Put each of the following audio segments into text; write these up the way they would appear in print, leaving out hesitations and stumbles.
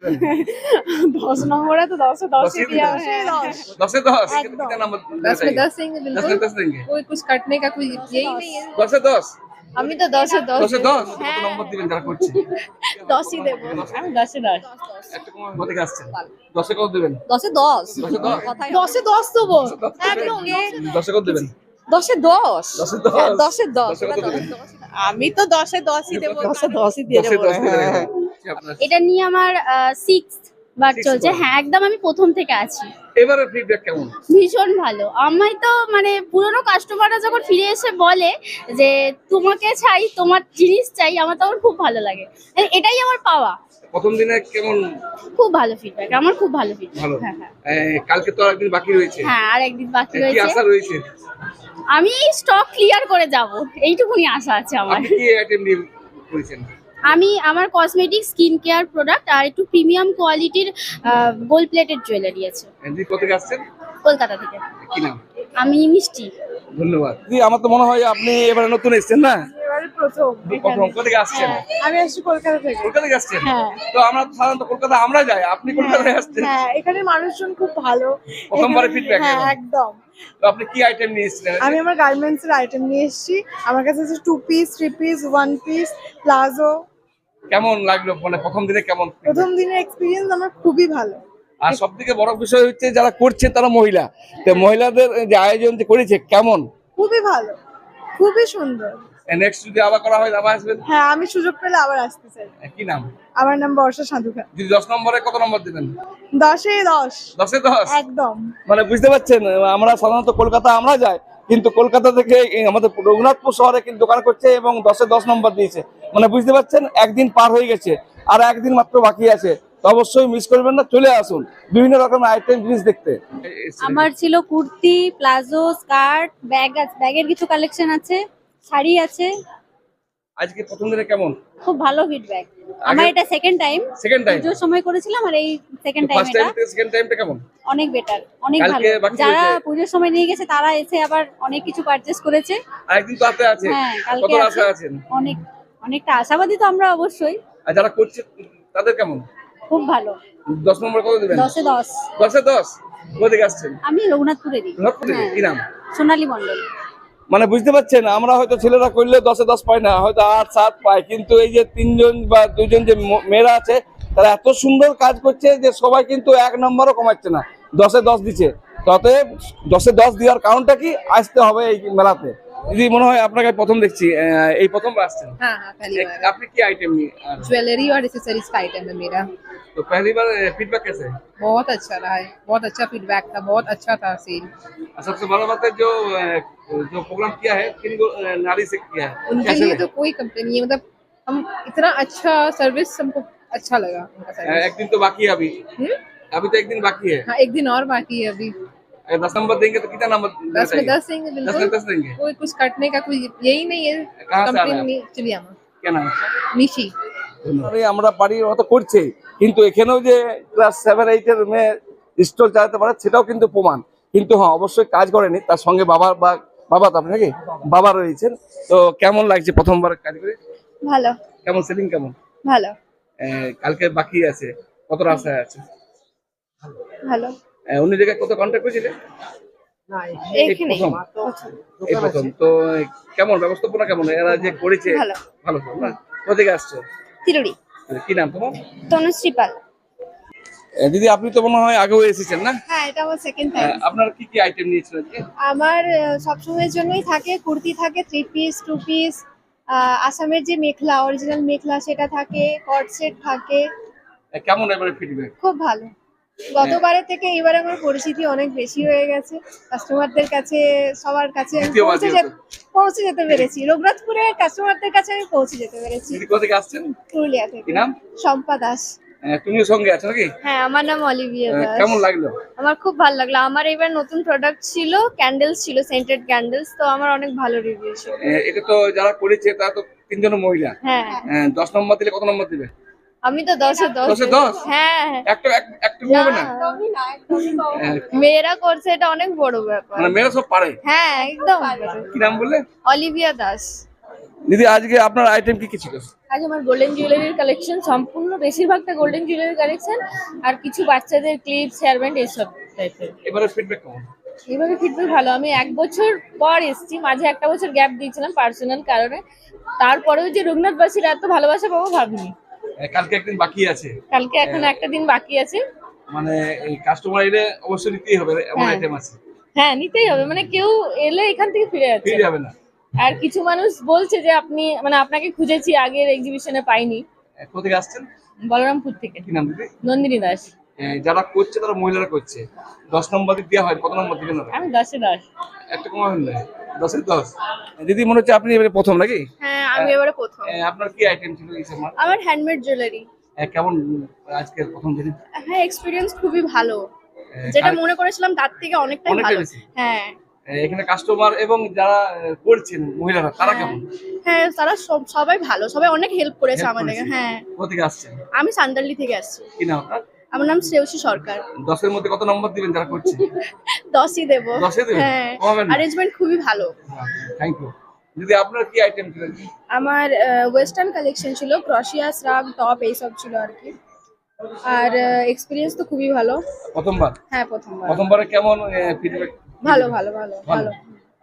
10 number है तो 10 से 10 ही दिया है। 10 से 10 एकदम। कितना नंबर 10 में 10 देंगे 10 बिल्कुल। में 10 देंगे। कोई कुछ कटने का कोई यही नहीं है। 10 से 10 আমি তো 10 এ 10 10 से 10 কত হ্যাঁ নম্বর দিবেন যারা করছে? 10 ই দেব। আমি 10 এ 10 একটা কম কোথা থেকে আসছেন? 10 এ কত দিবেন? 10 এ 10 10 এ 10 10 এ 10 দেবো একদম 10 এ কত দিবেন? 10 এ 10 10 এ 10 হ্যাঁ 10 এ 10 10 এ কত দিবেন? আমি তো 10 এ 10 ই দেব। 10 এ 10 ই দিয়ে 10 এ দেবো 10 দিবেন হ্যাঁ। একদম। কি আপনার এটা নিয়ে আমার 6th বার Sixth চলছে। বার। হ্যাঁ একদম আমি প্রথম থেকে আছি। এবারে ফিডব্যাক কেমন? ভীষণ ভালো। আমায় তো মানে পুরনো কাস্টমাররা যখন ফিরে এসে বলে যে তোমাকে চাই, তোমার জিনিস চাই, আমার তখন খুব ভালো লাগে। এটাই আমার পাওয়া। প্রথম দিনে কেমন? খুব ভালো ফিডব্যাক, আমার খুব ভালো ফিডব্যাক। ভালো। হ্যাঁ হ্যাঁ কালকে তো আরেকদিন বাকি রয়েছে। হ্যাঁ আর একদিন বাকি কি রয়েছে। আশা রয়েছে? আমি স্টক ক্লিয়ার করে যাব, এইটুকুনি আশা আছে আমার। আপনি কি আইটেম নিয়ে করেছেন? আমি আমার কসমেটিক স্কিন কেয়ার প্রোডাক্ট আর একটু প্রিমিয়াম কোয়ালিটির গোল্ড প্লেটেড জুয়েলারি আছে দিদি কোথা থেকে আসছেন? কলকাতা থেকে। কি নাম? আমি মিষ্টি। ধন্যবাদ। দিদি আমার তো মনে হয় আপনি এবারে নতুন এসেছেন না? এবারে প্রথম প্রথম কোথা থেকে আসছেন? আমি আসছি কলকাতা থেকে কলকাতা থেকে আসছেন? হ্যাঁ। তো আমরা তো সাধারণত কলকাতা আমরা যাই, আপনি কলকাতায় আসছেন। হ্যাঁ এখানে মানুষজন খুব ভালো প্রথমবারে এখানে- feedback হ্যাঁ এলো। একদম। তো আপনি কি আইটেম নিয়ে এসেছিলেন? আমি আমার গার্মেন্টস এর আইটেম নিয়ে এসেছি। আমার কাছে আছে 2 পিস 3 পিস 1 পিস প্লাজো। কেমন লাগলো মানে প্রথম দিনে কেমন? প্রথম দিনের এক্সপিরিয়েন্স আমার খুবই ভালো। আর সবথেকে বড় বিষয় হচ্ছে যারা করছে তারা মহিলা, তো মহিলাদের যে আয়োজন যে করেছে কেমন? খুবই ভালো খুবই সুন্দর। নেক্সট যদি আবার করা হয় আবার আসবেন? হ্যাঁ আমি সুযোগ পেলে আবার আসতে চাই। কি নাম? আমার নাম বর্ষা সাধুকা। যদি 10 নম্বরে কত নম্বর দিবেন? 10 এ 10 10 এ 10 একদম। মানে বুঝতে পারছেন আমরা সাধারণত কলকাতা আমরা যাই, কিন্তু কলকাতা থেকে এই আমাদের রঘুনাথপুর শহরে কিন্তু দোকান করছে এবং 10 এ 10 নম্বর দিয়েছে। মানে বুঝতে পারছেন একদিন পার হয়ে গেছে আর একদিন মাত্র বাকি আছে, তো অবশ্যই মিস করবেন না, চলে আসুন বিভিন্ন রকমের আইটেম জিনিস দেখতে। আমার ছিল কুর্তি, প্লাজো, স্কার্ট, ব্যাগ আছে, ব্যাগের কিছু কালেকশন আছে, শাড়ি আছে। আজকে প্রথম দিনে কেমন? খুব ভালো ফিডব্যাক। আমার এটা সেকেন্ড টাইম। Second time? পুজোর সময় করেছিলাম আর এই সেকেন্ড টাইম ফার্স্ট এটা। টাইম থেকে সেকেন্ড টাইমটা কেমন? অনেক বেটার, অনেক কালকে ভালো। বাকি যারা রয়েছে? পুজোর সময় নিয়ে গেছে তারা এসে আবার অনেক কিছু পারচেজ করেছে। আরেকদিন তো হাতে আছে, হ্যাঁ কত কালকে আশা আছে। আছেন? অনেকটা আশাবাদী তো আমরা অবশ্যই। আর যারা করছে তাদের কেমন? খুব ভালো। 10 নম্বর কত দিবেন? 10 এ 10। 10 এ 10 কোথা থেকে আসছেন? আমি রঘুনাথপুরেরই। রঘুনাথপুর থেকে? কি নাম? সোনালী মণ্ডল। মানে বুঝতে পারছেন আমরা হয়তো ছেলেরা করলে 10 এ 10 পাই না, হয়তো 8 7 পায়, কিন্তু এই যে তিনজন বা দুজন যে মেয়েরা আছে তারা এত সুন্দর কাজ করছে যে সবাই কিন্তু 1 নম্বরও কমাচ্ছে না, 10 এ 10 দিচ্ছে। তবে 10 এ 10 দেওয়ার কারণটা কি, আসতে হবে এই মেলাতে। দিদি মনে হয় আপনাকে প্রথম দেখছি, এই প্রথমবার আসছেন। हाँ हाँ पहली बार। আপনি কি आइटम নিয়ে? ज्वेलरी और एक्सेसरीज का आइटम है मेरा। तो पहली बार फीडबैक कैसे है? बहुत अच्छा रहा है, बहुत अच्छा फीडबैक था, बहुत अच्छा था सेल। और सबसे बड़ा बात है जो जो प्रोग्राम किया है किन नारी से किया है, उनके कैसे लिए लगा? तो कोई कंप्लेन नहीं है, मतलब हम इतना अच्छा सर्विस हमको अच्छा लगा उनका सर्विस। एक दिन तो बाकी है अभी तो एक दिन बाकी है। हाँ एक दिन और बाकी है अभी। अगर 10 नंबर देंगे तो कितना नंबर 10 में 10 देंगे 10 में बिल्कुल। 10 देंगे। कोई कुछ कटने का कोई यही नहीं है। कहाँ से आ रहे हैं कंप्लेन आप? नहीं चलिए हम क्या नाम है? निशी। আমরা বাড়ির মতো করছে, কিন্তু এখানেও যে ক্লাস 7 8 এর মেয়ে স্টল চালাতে পারে সেটাও কিন্তু প্রমাণ। কিন্তু হ্যাঁ অবশ্যই কাজ করেনি, তার সঙ্গে বাবা তো আপনি নাকি বাবা রয়েছেন। তো কেমন লাগছে প্রথমবার কাজ করে? ভালো কেমন সেলিং কেমন? ভালো কালকে বাকি আছে, কত আশা আছে? ভালো। অন্য জায়গায় কত কন্ট্যাক্ট করেছিলেন? এইখানে এই প্রথম তো কেমন ব্যবস্থাপনা কেমন এরা যে করেছে? ভালো। ভালো তো না? কোথা থেকে আসছো? তিরুড়ি। কি নাম তোমার? তনুশ্রী পাল। দিদি আপনি তো মনে হয় আগেও এসেছেন না? হ্যাঁ এটা আমার সেকেন্ড টাইম। আপনার কি কি আইটেম নিয়েছিলেন আজকে? আমার সবসময়ের জন্যই থাকে কুর্তি থাকে 3 পিস 2 পিস, আসামের যে মেখলা অরিজিনাল মেখলা সেটা থাকে, কট সেট থাকে। কেমন এবারে ফিডব্যাক? খুব ভালো। গতবারের থেকে এবারে আমার পরিচিতি অনেক বেশি হয়ে গেছে, কাস্টমারদের কাছে সবার কাছে আমি দ্বিতীয়বার পৌঁছে যেতে পেরেছি। রঘুনাথপুরের কাস্টমারদের কাছে আমি পৌঁছে যেতে পেরেছি। দিদি কোথা থেকে আসছেন? পুরুলিয়া থেকে। কি নাম? শম্পা দাস। তুমিও সঙ্গে আছো নাকি? হ্যাঁ আমার নাম অলিভিয়া দাস। কেমন লাগলো? আমার খুব ভালো লাগলো। আমার এবার নতুন প্রোডাক্ট ছিল, ক্যান্ডেলস ছিল, সেন্টেড ক্যান্ডেলস, তো আমার অনেক ভালো রিভিউ ছিল। এটা তো যারা করেছে তারা তো তিনজন মহিলা। হ্যাঁ 10 নম্বর দিলে কত নম্বর দিবে? আমি তো 10 এ 10 10 এ 10? হ্যাঁ একটা কমবে না? মেয়েরা করছে, এটা অনেক বড় ব্যাপার। মানে মেয়েরা সব পারে। হ্যাঁ একদম। কি নাম বললে? অলিভিয়া দাস। দিদি আজকে আপনার আইটেম কি কি ছিল? আজ আমার গোল্ডেন জুয়েলারির কালেকশন, সম্পূর্ণ বেশিরভাগটা গোল্ডেন জুয়েলারি কালেকশন, আর কিছু বাচ্চাদের ক্লিপস, হেয়ার ব্যান্ড এইসব টাইপের। এবারে ফিডব্যাক কেমন? এইভাবে ফিডব্যাক ভালো। আমি 1 বছর পর এসেছি, মাঝে একটা বছর গ্যাপ দিয়েছিলাম পার্সোনাল কারণে। তারপরেও যে রঘুনাথবাসীরা এত ভালোবাসা পাবো ভাবিনি। কালকে একদিন বাকি আছে, কালকে এখন একটা দিন বাকি আছে। মানে এই কাস্টমার এলে অবশ্যই নিতেই হবে, এমন হ্যাঁ। আইটেম আছে, হ্যাঁ, নিতেই হবে, মানে কেউ এলে এখান থেকে ফিরে যাচ্ছে। ফিরে যাবে না। আর কিছু মানুষ বলছে যে আপনি, মানে আপনাকে খুঁজেছি, আগের এক্সিবিশনে পাইনি। কোথা থেকে আসছেন? বলরামপুর থেকে। কি নাম দিদি? নন্দিনী দাস। যারা করছে তারা মহিলারা করছে, 10 নম্বর দেওয়া হয়, কত নম্বর দিবেন? আমি 10-এ 10। একটা কম হবে না, 10-এ 10। দিদি মনে হচ্ছে আপনি এবারে প্রথম নাকি? হ্যাঁ, আমি এবারে প্রথম। আপনার কি আইটেম ছিল এই সময়? আমার হ্যান্ডমেড জুয়েলারি। কেমন আজকের প্রথম দিন? হ্যাঁ, এক্সপিরিয়েন্স খুবই ভালো, যেটা মনে করেছিলাম তার থেকে অনেকটাই অনেকটাই ভালো। বেশি। হ্যাঁ এখানে কাস্টমার এবং যারা করছেন মহিলারা তারা কেমন? হ্যাঁ, তারা সবাই ভালো, সবাই অনেক হেল্প করেছে Help আমাদেরকে। করেছে? হ্যাঁ, কোথা থেকে আসছেন? আমি সান্তালি থেকে আসছি। কি নাম আপনার? আমার নাম শ্রেয়সী সরকার। 10-এর মধ্যে কত নম্বর দিবেন যারা করছে? 10ই দেবো। 10-এ দেবেন? হ্যাঁ, কমাবেন না? অ্যারেঞ্জমেন্ট খুবই ভালো। Thank you. দিদি আপনার কি আইটেম ছিল? আমার ওয়েস্টার্ন কালেকশন ছিল, ক্রশিয়া, শ্রাগ, টপ এইসব ছিল আর কি। আর এক্সপিরিয়েন্স তো খুবই ভালো। প্রথমবার? হ্যাঁ, প্রথমবার। প্রথমবারে কেমন ফিডব্যাক? ভালো ভালো ভালো ভালো।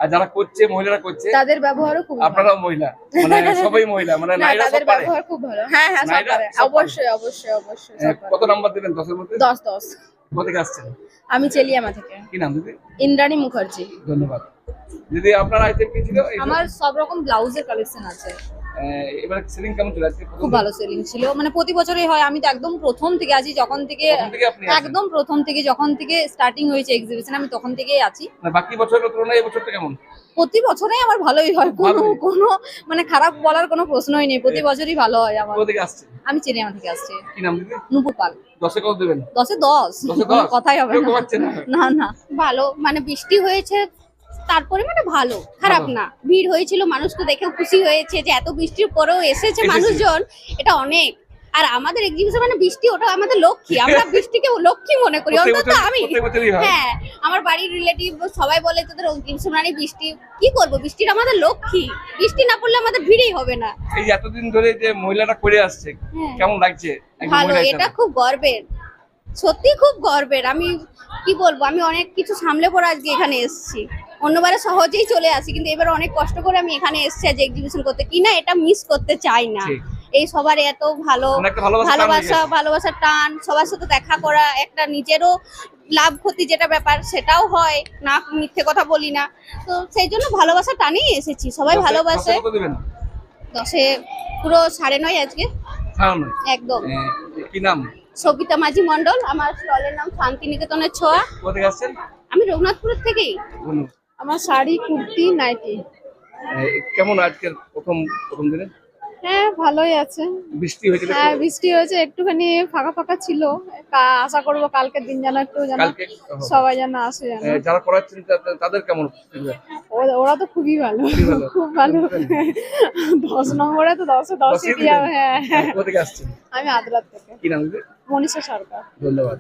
আর যারা করছে মহিলারা করছে, তাদের ব্যবহারও খুব ভালো। আপনারাও মহিলা, মানে সবাই মহিলা, মানে না, নারীরা তাদের সব পারে? ব্যবহার খুব ভালো। হ্যাঁ হ্যাঁ, সব নারীরা পারে। সব পারে? অবশ্যই অবশ্যই অবশ্যই সব পারে। কত নাম্বার দিবেন 10-এর মধ্যে? 10-10। কোথা থেকে আসছেন? আমি চেলিয়ামা থেকে। কি নাম দিদি? ইন্দ্রাণী মুখার্জি। ধন্যবাদ। দিদি আপনার আইটেম কি ছিল? এই যে, আমার সব রকম ব্লাউজের কালেকশন আছে। এবার সেলিং কেমন চলে আজকে? খুব ভালো সেলিং ছিল, মানে প্রতি বছরই হয়। আমি তো একদম প্রথম থেকে আছি, যখন থেকে প্রথম থেকে আপনি আছেন? একদম প্রথম থেকে, যখন থেকে স্টার্টিং হয়েছে এক্সিবিশন, আমি তখন থেকেই আছি। না, বাকি বছরের তুলনায় এই বছরটা কেমন? প্রতি বছরই আমার ভালোই হয়, কোনো ভালোই? কোনো মানে খারাপ বলার কোনো প্রশ্নই নেই, প্রতি বছরই ভালো হয় আমার। কোথা থেকে আসছেন? আমি চেলিয়ামা থেকে আসছি। কি নাম দিদি? নুপুর পাল। 10-এ কত দেবেন? 10-এ 10, 10-এ কোনো 10? কথাই হবে কেউ না। কমাচ্ছে না? না না, ভালো, মানে বৃষ্টি হয়েছে তারপরে, মানে ভালো, খারাপ ভালো। না। ভিড় হয়েছিল, মানুষ তো দেখেও খুশি হয়েছে যে এত বৃষ্টির পরেও এসেছে এসেছে। মানুষজন, এটা অনেক। আর আমাদের এক্সিবিশন মানে বৃষ্টি, ওটা আমাদের লক্ষ্মী, আমরা বৃষ্টিকে লক্ষ্মী মনে করি, প্রত্যেক অন্তত বছর- আমি। প্রত্যেক বছরই হয়। হ্যাঁ, আমার বাড়ির রিলেটিভ সবাই বলে তোদের এক্সিবিশন মানে বৃষ্টি। কি করবো, বৃষ্টিটা আমাদের লক্ষ্মী, বৃষ্টি না পড়লে আমাদের ভিড়ই হবে না। এই যে এতদিন ধরে যে মহিলারা করে আসছে, হ্যাঁ। কেমন লাগছে একজন ভালো, মহিলা এটা হিসেবে? খুব গর্বের, সত্যি খুব গর্বের। আমি কি বলবো, আমি অনেক কিছু সামলে পরে আজকে এখানে এসেছি। অন্যবারে সহজেই চলে আসি, কিন্তু এবারে অনেক কষ্ট করে আমি এখানে এসেছি আজ এক্সিবিশন করতে, কি না এটা মিস করতে চাই না। ঠিক। এই সবার এত ভালো মানে একটা ভালোবাসার টান লেগে গেছে। ভালোবাসার টান, সবার সাথে দেখা করা, একটা নিজেরও লাভ ক্ষতি যেটা ব্যাপার সেটাও হয় না, মিথ্যে কথা বলি না। তো সেই জন্য ভালোবাসা টানেই এসেছি, সবাই 10-এ ভালোবাসে। কত দেবেন? 10-এ পুরো 9.5 আজকে হ্যাঁ নয়। একদম। কি নাম? সবিতা মাঝি মন্ডল, আমার স্টলের নাম শান্তিনিকেতনের ছোঁয়া। কোথা থেকে আসছেন? আমি রঘুনাথপুরের থেকেই। ধন্যবাদ। আমার শাড়ি, কুর্তি, নাইটি। কেমন আজকের প্রথম দিনে? হ্যাঁ, ভালোই আছে। বৃষ্টি হয়েছিল? হ্যাঁ, বৃষ্টি হয়েছে, একটুখানি ফাঁকা ফাঁকা ছিল। আশা করবো কালকের দিন যেন একটু যেন কালকে সবাই যেন আসে যেন। যারা করাচ্ছেন তাদের কেমন feedback? ওরা তো খুবই ভালো, খুবই ভালো। খুব ভালো। 10 নম্বরে তো 10-এ 10ই 10-ই দিয়া। দিবেন? হ্যাঁ, কোথা থেকে আসছেন? আমি আদ্রাত থেকে। কি নাম দিদি? মনীষা সরকার। ধন্যবাদ।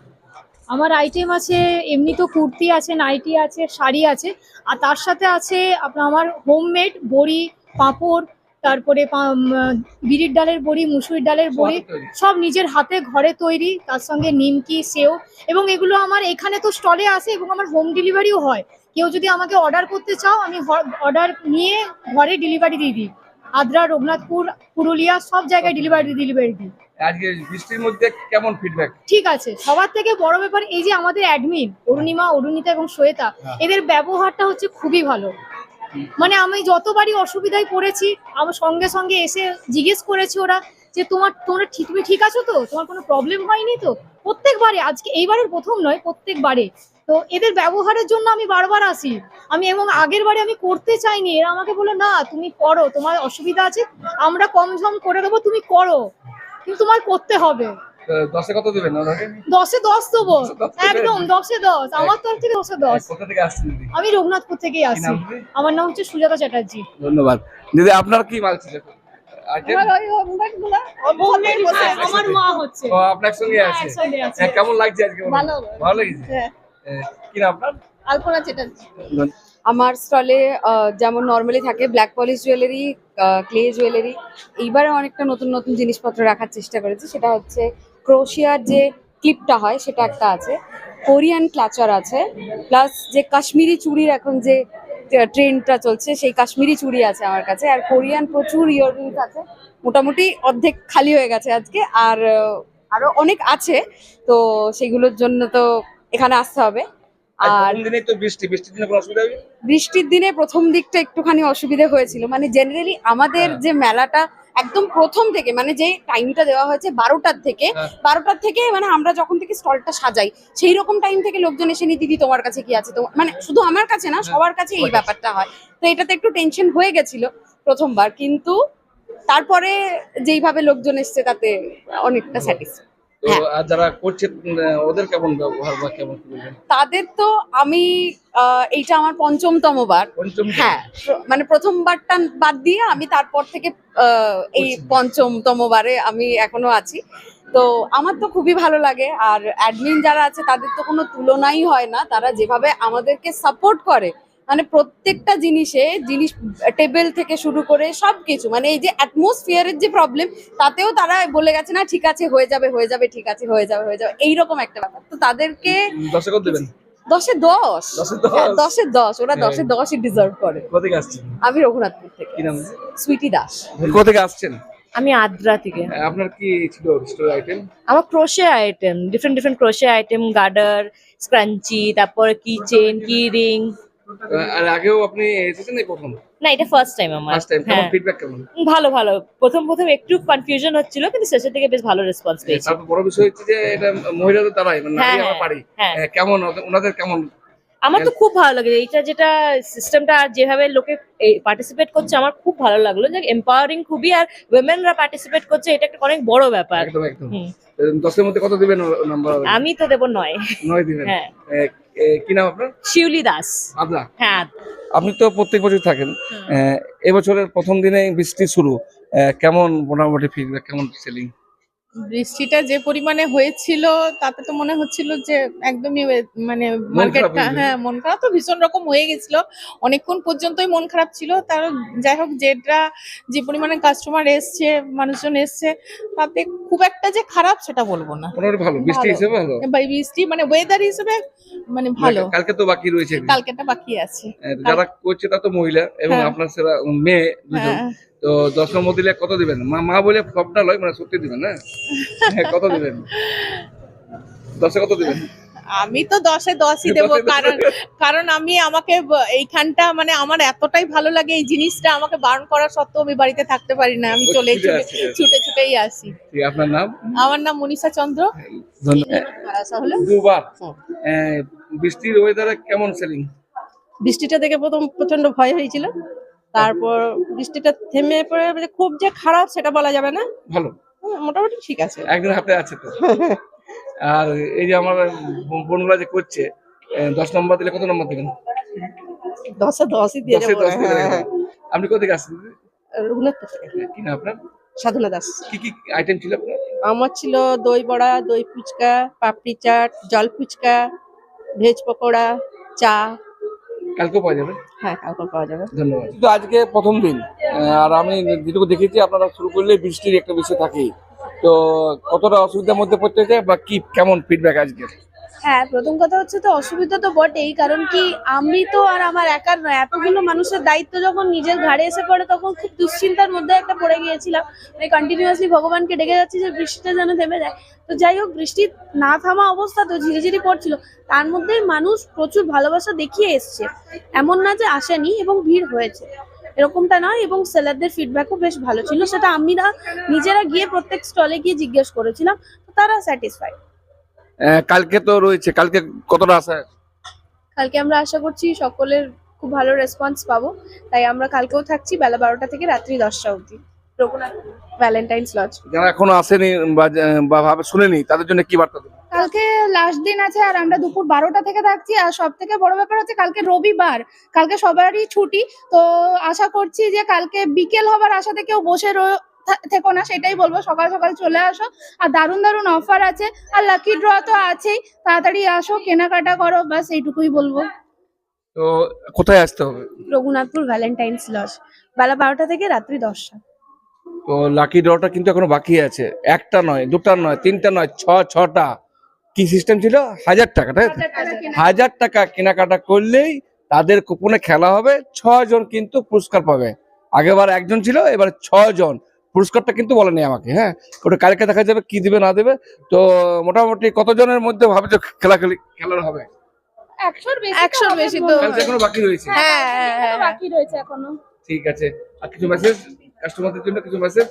আমার আইটেম আছে, এমনি তো কুর্তি আছে, নাইটি আছে, শাড়ি আছে, আর তার সাথে আছে আপনার আমার হোমমেড বড়ি, পাঁপড়, তারপরে বিড়ির ডালের বড়ি, মুসুরির ডালের বড়ি, হাতে তৈরি? সব নিজের হাতে ঘরে তৈরি, তার সঙ্গে নিমকি, সেও, এবং এগুলো আমার এখানে তো স্টলে আসে এবং আমার হোম ডেলিভারিও হয়। কেউ যদি আমাকে অর্ডার করতে চাও, আমি অর্ডার নিয়ে ঘরে ডেলিভারি দিয়ে দিই। আদ্রা, রঘুনাথপুর, পুরুলিয়া সব জায়গায় ডেলিভারি দিই। আজকে বৃষ্টির মধ্যে কেমন ফিডব্যাক? ঠিক আছে, সবার থেকে বড় ব্যাপার এই যে আমাদের অ্যাডমিন অরুণিমা, অরুণিতা এবং শ্বেতা, এদের ব্যবহারটা হচ্ছে খুবই ভালো। মানে আমি যতবারই অসুবিধায় পড়েছি, আমার সঙ্গে সঙ্গে এসে জিজ্ঞেস করেছে ওরা যে তুমি ঠিক আছো তো, তোমার কোনো প্রবলেম হয়নি তো। প্রত্যেকবারে, আজকে এইবারের প্রথম নয়, প্রত্যেকবারে। তো এদের ব্যবহারের জন্য আমি বারবার আসি। এবং আগের বারে আমি করতে চাইনি, এরা আমাকে বলে না তুমি করো, তোমার অসুবিধা আছে, আমরা কম ঝম করে দেবো, তুমি করো, কিন্তু তোমার করতে হবে। 10-এ কত দেবেন ওনাকে? 10-এ 10 দেবো, 10-এ 10 দেবেন? একদম 10-এ 10, আমার তরফ থেকে 10-এ 10। কোথা থেকে আসছেন দিদি? আমি রঘুনাথপুর থেকেই আসি। নাম দিদি? আমার নাম হচ্ছে সুজাতা চ্যাটার্জি। ধন্যবাদ। দিদি আপনার কি মাল ছিল? আইটেম? ওই হোমমেড গুলো আমার মা হচ্ছে। ও আপনার সঙ্গে আছে? একসঙ্গে আছে। কেমন লাগছে আজকে? ভালো। ভালো লেগেছে? হ্যাঁ। কি নাম আপনার? আলপনা চ্যাটার্জি। আমার স্টলে যেমন নর্মালি থাকে black polish jewellery, clay jewellery, এইবারে অনেকটা নতুন নতুন জিনিসপত্র রাখার চেষ্টা করেছি। সেটা হচ্ছে ক্রোশিয়ার যে ক্লিপটা হয় সেটা একটা আছে, কোরিয়ান ক্লাচার আছে, প্লাস যে কাশ্মীরি চুড়ির এখন যে ট্রেন্ডটা চলছে সেই কাশ্মীরি চুড়ি আছে আমার কাছে, আর কোরিয়ান প্রচুর ইয়াররিংস আছে, মোটামুটি অর্ধেক খালি হয়ে গেছে আজকে, আর আরো অনেক আছে, তো সেগুলোর জন্য তো এখানে আসতে হবে। আর প্রথম দিনেই তো বৃষ্টির দিনে কোনো অসুবিধা হবে? বৃষ্টির দিনে প্রথম দিকটা একটুখানি অসুবিধা হয়েছিল, মানে জেনারেলি আমাদের হ্যাঁ। যে মেলাটা একদম প্রথম থেকে, মানে যে টাইমটা দেওয়া হয়েছে 12টার থেকে, হ্যাঁ। 12টার থেকে মানে আমরা যখন থেকে স্টলটা সাজাই সেই রকম টাইম থেকে লোকজন এসে নি, দিদি তোমার কাছে কি আছে, তো মানে শুধু আমার কাছে না সবার কাছে এই ব্যাপারটা হয়, তো এটাতে একটু টেনশন হয়ে গেছিল প্রথমবার, কিন্তু তারপরে যেইভাবে লোকজন এসছে তাতে অনেকটা স্যাটিসফাই। তো হ্যাঁ। আর যারা করছে ওদের কেমন ব্যবহার বা কেমন কি বলবেন? তাদের তো আমি এইটা আমার পঞ্চমতম বার। পঞ্চম দিন? হ্যাঁ, মানে প্রথমবারটা বাদ দিয়ে আমি তারপর থেকে এই করছি। পঞ্চমতম বারে আমি এখনো আছি। তো আমার তো খুবই ভালো লাগে, আর অ্যাডমিন যারা আছে তাদের তো কোনো তুলনাই হয় না, তারা যেভাবে আমাদেরকে সাপোর্ট করে, মানে প্রত্যেকটা জিনিস টেবিল থেকে শুরু করে সবকিছু, মানে এই যে অ্যাটমসফিয়ারের যে প্রবলেম তাতেও তারা বলে গেছে না ঠিক আছে হয়ে যাবে, ঠিক আছে হয়ে যাবে এইরকম একটা ব্যাপার। তো তাদেরকে 10 কত দেবেন? 10-এ 10, 10 এ 10? হ্যাঁ, 10-এ 10, ওরা 10-এ 10ই ডিজার্ভ করে। কোথা থেকে আসছেন? আমি রঘুনাথপুর থেকে, কি নাম? সুইটি দাস। কোথা থেকে আসছেন? আমি আদ্রা থেকে। আপনার কি ছিল স্টোর আইটেম? আমার crochet item, different crochet item, garter, scrunchie, তারপর কি চেন, কি রিং। আর আগেও আপনি এসেছেন এই প্রথম? না, এটা ফার্স্ট টাইম আমার। First time. কেমন হ্যাঁ, ফিডব্যাক কেমন? ভালো। প্রথম একটু কনফিউশন হচ্ছিল, কিন্তু শেষের দিকে বেশ ভালো রেসপন্স পেয়েছি। তারপর বড় বিষয় হচ্ছে যে এটা মহিলাদের দ্বারাই, মানে হ্যাঁ, নারী আমরা পারি। হ্যাঁ। কেমন ওনাদের কেমন? আমার তো খুব ভালো লাগে এইটা, যেটা সিস্টেমটা আর যেভাবে লোকে পার্টিসিপেট করছে আমার খুব ভালো লাগলো, যে এম্পাওয়ারিং খুবই, আর উইমেনরা পার্টিসিপেট করছে, এটা একটা অনেক বড় ব্যাপার। একদম। হুম। 10 এর মধ্যে কত দিবেন নাম্বার? আমি তো দেবো 9। 9 দিবেন। হ্যাঁ। কি নাম আপনার? শিউলি দাস। আদা। হ্যাঁ। আপনি তো প্রত্যেক বছর থাকেন, এবছরের প্রথম দিনে বৃষ্টি শুরু, কেমন মোটামুটি ফিডব্যাক, কেমন সেলিং? বৃষ্টিটা যে পরিমাণে হয়েছিল তাতে তো মনে হচ্ছিল যে একদমই মানে খারাপ মার্কেটটা, হয়ে যাবে। হ্যাঁ, মন খারাপ তো ভীষণ রকম হয়ে গেছিল, অনেকক্ষণ পর্যন্তই মন খারাপ ছিল। তার যাই হোক, যে পরিমাণে কাস্টমার এসছে, মানুষজন এসছে, তাতে খুব একটা যে খারাপ সেটা বলবো না। মোটামুটি ভালো, বৃষ্টি ভালো। হিসেবে ভালো। বা বৃষ্টি মানে ওয়েদার হিসেবে মানে ভালো। কালকে তো বাকি রয়েছে। কালকেটা বাকি আছে। যারা করছে তা তো মহিলা এবং হ্যাঁ। আপনার সেরা মেয়ে দুজন। হ্যাঁ। তো 10 নম্বর দিলে কত দিবেন? মা বলে সবটা লয়, মানে সত্যি দিবেন না? কত দিবেন? 10 কত দিবেন? আমি তো 10-এ 10ই দেবো, 10-এ 10 কারণ আমাকে এইখানটা মানে আমার এতটাই ভালো লাগে এই জিনিসটা, আমাকে বারণ করা সত্ত্বেও আমি বাড়িতে থাকতে পারি না, আমি ছুটেই আসি। ঠিক, আপনার নাম? আমার নাম মনীষা চন্দ্র। ধন্যবাদ। আসা হলো দুবার বৃষ্টির ওয়েদারে কেমন সেলিং? বৃষ্টিটা দেখে প্রথম প্রচন্ড ভয় হয়েছিল, তারপর বৃষ্টিটা থেমে পড়ে মানে খুব যে খারাপ সেটা বলা যাবে না, ভালো, মোটামুটি ঠিক আছে। একদিন হাতে আছে তো। আর এই যে আমার বোনগুলা যে করছে, 10 নম্বর দিলে কত নম্বর দিবেন? 10-এ 10ই দিয়ে 10-এ দেবো। 10 দিয়ে দেবেন। আপনি কোথেকে আসছেন? রঘুনাথপুর থেকে। কি না আপনার? সাধনা দাস। কি আইটেম ছিল আপনার? আমার ছিল দই বড়া, দই ফুচকা, পাপড়ি চাট, জল ফুচকা, ভেজ পকোড়া, চা। কালকেও পাওয়া যাবে? হ্যাঁ, কালকে পাওয়া যাবে। ধন্যবাদ। তো আজকে প্রথম দিন, আর আমি যেটুকু দেখেছি আপনারা শুরু করলে বৃষ্টির একটা বিষয় থাকেই, তো কতটা অসুবিধার মধ্যে পড়তে চাই বা কি কেমন ফিডব্যাক আজকে? হ্যাঁ, প্রথম কথা হচ্ছে তো অসুবিধা তো বটেই, কারণ কি আমি তো আর আমার একার নয়, এতগুলো মানুষের দায়িত্ব যখন নিজের ঘাড়ে এসে পড়ে তখন খুব দুশ্চিন্তার মধ্যে একটা পড়ে গিয়েছিলাম। আমি কন্টিনিউয়াসলি ভগবানকে ডেকে যাচ্ছি যে বৃষ্টিটা যেন থেমে যায়। তো যাই হোক, বৃষ্টি না থামা অবস্থা তো ঝিরিঝিরি পড়ছিল, তার মধ্যে মানুষ প্রচুর ভালোবাসা দেখিয়ে এসছে, এমন না যে আসেনি, এবং ভিড় হয়েছে এরকমটা নয়, এবং সেলারদের ফিডব্যাকও বেশ ভালো ছিল, সেটা আমরা নিজেরা গিয়ে প্রত্যেক স্টলে গিয়ে জিজ্ঞেস করেছিলাম, তো তারা স্যাটিসফাইড। কালকে তো রয়েছে, কালকে কতটা আশা? কালকে আমরা আশা করছি সকলের খুব ভালো রেসপন্স পাবো, তাই আমরা কালকেও থাকছি বেলা 12টা থেকে রাত্রি 10টা অবধি, রঘুনাথ ভ্যালেন্টাইন্স লজ। যারা এখনো আসেনি বা ভাবে শুনেনি তাদের জন্য কি বার্তা দেবেন? কালকে লাস্ট দিন আছে, আর আমরা দুপুর 12টা থেকে থাকছি, আর সব থেকে বড় ব্যাপার হচ্ছে কালকে রবিবার, কালকে সবারই ছুটি, তো আশা করছি যে কালকে বিকেল হবার আশাতে কেউ বসে থেকো না, সেটাই বলবো, সকাল সকাল চলে আসো, আর দারুণ দারুণ অফার আছে, আর লাকি ড্র তো আছেই, তাড়াতাড়ি আসো, কেনাকাটা করো, বাস এইটুকুই বলবো। তো কোথায় আসতে হবে? রঘুনাথপুর ভ্যালেন্টাইন্স লজ, বেলা 12টা থেকে রাত্রি 10টা। তো লাকি ড্রটা কিন্তু এখনো বাকি আছে, একটা নয়, দুটা নয়, তিনটা নয়, ছটা। কি সিস্টেম ছিল? 1000 টাকা, তাই তো? 1000 টাকা কেনাকাটা করলেই তাদের কুপনে খেলা হবে, 6 জন কিন্তু পুরস্কার পাবে। আগেবার একজন ছিল, এবার 6 জন। পুরস্কারটা কিন্তু বলেনি আমাকে, হ্যাঁ, ওটা কালকে দেখা যাবে কি দিবে না দেবে। তো মোটামুটি কতজনের মধ্যে ভাবছো খেলার হবে? 100-র একশোর বেশি তো কালকে এখনো বাকি রয়েছে। বাকি রয়েছে এখনো। ঠিক আছে, আর কিছু মেসেজ কাস্টমারদের জন্য, কিছু মেসেজ?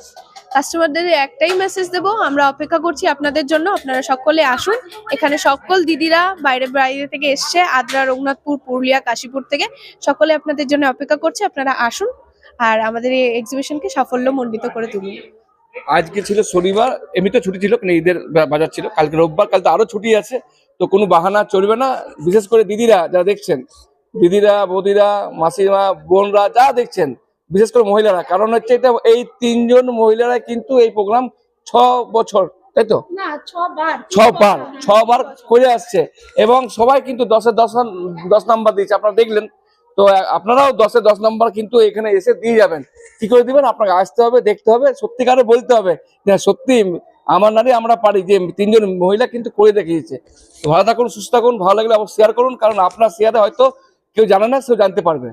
কাস্টমারদের একটাই মেসেজ দেবো, আমরা অপেক্ষা করছি আপনাদের জন্য, আপনারা সকলে আসুন। এখানে সকল দিদিরা বাইরে বাইরে থেকে এসছে, আদ্রা, রঘুনাথপুর, পুরুলিয়া, কাশীপুর থেকে সকলে আপনাদের জন্য অপেক্ষা করছে, আপনারা আসুন আর আমাদের এই এক্সিবিশনকে সাফল্যমণ্ডিত করে তুলুন। আজকে ছিল শনিবার, এমনিতে ছুটি ছিল, কিন্তু ঈদের বাজার ছিল। কালকে রোববার, কাল তো আরো ছুটি আছে। তো কোনো বাহানা চলবে না, বিশেষ করে দিদিরা যারা দেখছেন, দিদিরা, বৌদিরা, মাসিমা, বোনরা যা দেখছেন, বিশেষ করে মহিলারা, কারণ হচ্ছে এটা এই 3 জন মহিলারা কিন্তু এই প্রোগ্রাম 6 বছর, তাই তো? না, 6 বার 6 বার করে আসছে, এবং সবাই কিন্তু 10-এ 10 নাম্বার দিয়েছে, আপনারা দেখলেন। তো আপনারাও 10-এ 10 নাম্বার কিন্তু এখানে এসে দিয়ে যাবেন। কি করে দিবেন? আপনাকে আসতে হবে, দেখতে হবে, সত্যিকারে বলতে হবে যে সত্যি আমার নারী আমরা পারি, যে 3 জন মহিলা কিন্তু করে দেখিয়েছে। তো ভালো থাকুন, সুস্থ থাকুন, ভালো লাগলে অবশ্যই শেয়ার করুন, কারণ আপনার শেয়ারে হয়তো কেউ জানে না, সেও জানতে পারবে।